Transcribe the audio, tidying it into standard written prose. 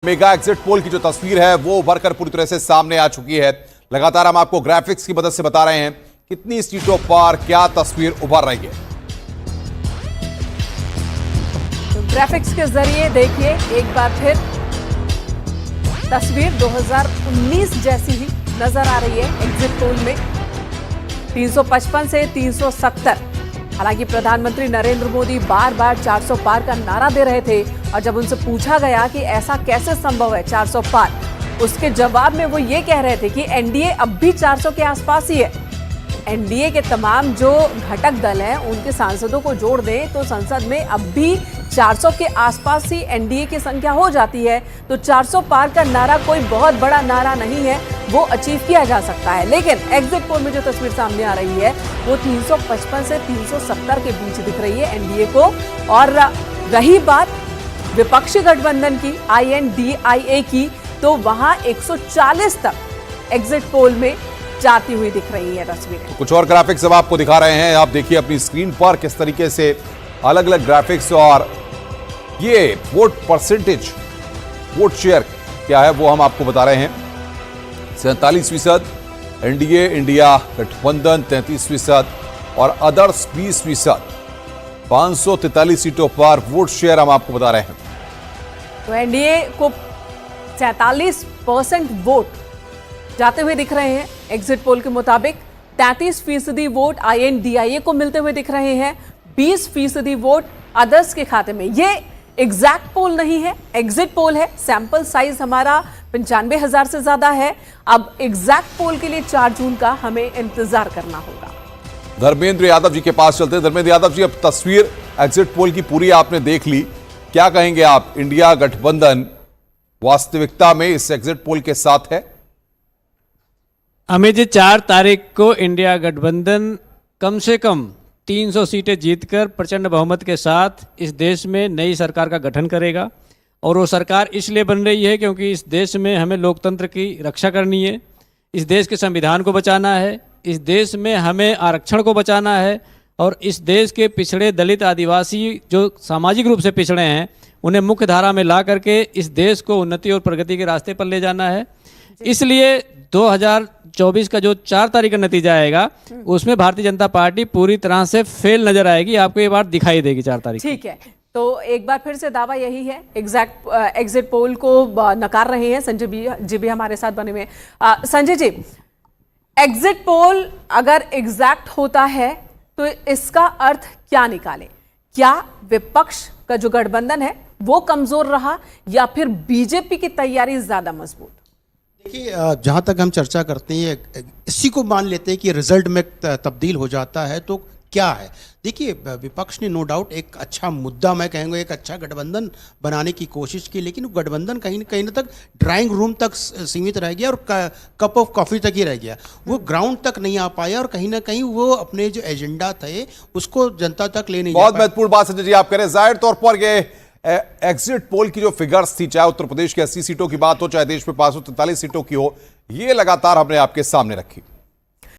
Mega exit poll की जो तस्वीर है वो उभर कर पूरी तरह से सामने आ चुकी है। लगातार हम आपको ग्राफिक्स की मदद से बता रहे हैं कितनी सीटों पर क्या तस्वीर उभर रही है। तो ग्राफिक्स के जरिए देखिए एक बार फिर तस्वीर 2019 जैसी ही नजर आ रही है। एग्जिट पोल में 355 से 370। हालांकि प्रधानमंत्री नरेंद्र मोदी बार बार 400 पार का नारा दे रहे थे और जब उनसे पूछा गया कि ऐसा कैसे संभव है 400 पार, उसके जवाब में वो ये कह रहे थे कि एनडीए अब भी 400 के आसपास ही है। एनडीए के तमाम जो घटक दल हैं उनके सांसदों को जोड़ दें तो संसद में अब भी 400 के आसपास ही एनडीए की संख्या हो जाती है। तो 400 पार का नारा कोई बहुत बड़ा नारा नहीं है, वो अचीव किया जा सकता है। लेकिन एग्जिट पोल में जो तस्वीर सामने आ रही है वो 355 से 370 के बीच दिख रही है एनडीए को। और रही बात विपक्षी गठबंधन की INDIA की, तो वहां 140 तक एग्जिट पोल में जाती हुई दिख रही है तस्वीरें। तो कुछ और ग्राफिक्स अब आपको दिखा रहे हैं। आप देखिए अपनी स्क्रीन पर किस तरीके से अलग अलग ग्राफिक्स और ये वोट परसेंटेज, वोट शेयर क्या है वो हम आपको बता रहे हैं। 47% एनडीए इंडिया गठबंधन 33% और अदर्स 20%। 543 सीटों पर वोट शेयर हम आपको बता रहे हैं। तो एनडीए को 47% वोट जाते हुए दिख रहे हैं। एग्जिट पोल के मुताबिक 33% वोट INDIA को मिलते हुए दिख रहे हैं। 20% वोट अदर्स के खाते में। ये एग्जैक्ट पोल नहीं है, एग्जिट पोल है। सैंपल साइज हमारा 95,000 से ज्यादा है। अब एग्जैक्ट पोल के लिए 4 जून का हमें इंतजार करना होगा। धर्मेंद्र यादव जी के पास चलते हैं। धर्मेंद्र यादव जी, अब तस्वीर एग्जिट पोल की पूरी आपने देख ली, क्या कहेंगे आप? इंडिया गठबंधन वास्तविकता में इस एग्जिट पोल के साथ है? हमें जो 4 तारीख को इंडिया गठबंधन कम से कम 300 सीटें जीतकर प्रचंड बहुमत के साथ इस देश में नई सरकार का गठन करेगा। और वो सरकार इसलिए बन रही है क्योंकि इस देश में हमें लोकतंत्र की रक्षा करनी है, इस देश के संविधान को बचाना है, इस देश में हमें आरक्षण को बचाना है और इस देश के पिछड़े दलित आदिवासी जो सामाजिक रूप से पिछड़े हैं उन्हें मुख्य धारा में ला करके इस देश को उन्नति और प्रगति के रास्ते पर ले जाना है। इसलिए 2024 का जो 4 तारीख का नतीजा आएगा उसमें भारतीय जनता पार्टी पूरी तरह से फेल नजर आएगी। आपको ये बात दिखाई देगी 4 तारीख। ठीक है, तो एक बार फिर से दावा यही है। एग्जिट पोल को नकार रहे हैं संजय जी भी हमारे साथ बने हुए हैं। संजय जी, एग्जिट पोल अगर एग्जैक्ट होता है तो इसका अर्थ क्या निकाले? क्या विपक्ष का जो गठबंधन है वो कमजोर रहा या फिर बीजेपी की तैयारी ज्यादा मजबूत? देखिए, जहाँ तक हम चर्चा करते हैं इसी को मान लेते हैं कि रिजल्ट में तब्दील हो जाता है तो क्या है। देखिए, विपक्ष ने नो डाउट एक अच्छा मुद्दा, मैं कहूँगा एक अच्छा गठबंधन बनाने की कोशिश की, लेकिन वो गठबंधन कहीं ना तक ड्राइंग रूम तक सीमित रह गया और कप ऑफ कॉफ़ी तक ही रह गया। वो ग्राउंड तक नहीं आ पाया और कहीं ना कहीं वो अपने जो एजेंडा थे उसको जनता तक ले नहीं जा पाया। बहुत महत्वपूर्ण बात संजय जी आप कह रहे हैं। जाहिर तौर पर ये एग्जिट पोल की जो फिगर्स थी, चाहे उत्तर प्रदेश की 80 सीटों की बात हो, चाहे देश में 543 सीटों की हो, ये लगातार हमने आपके सामने रखी।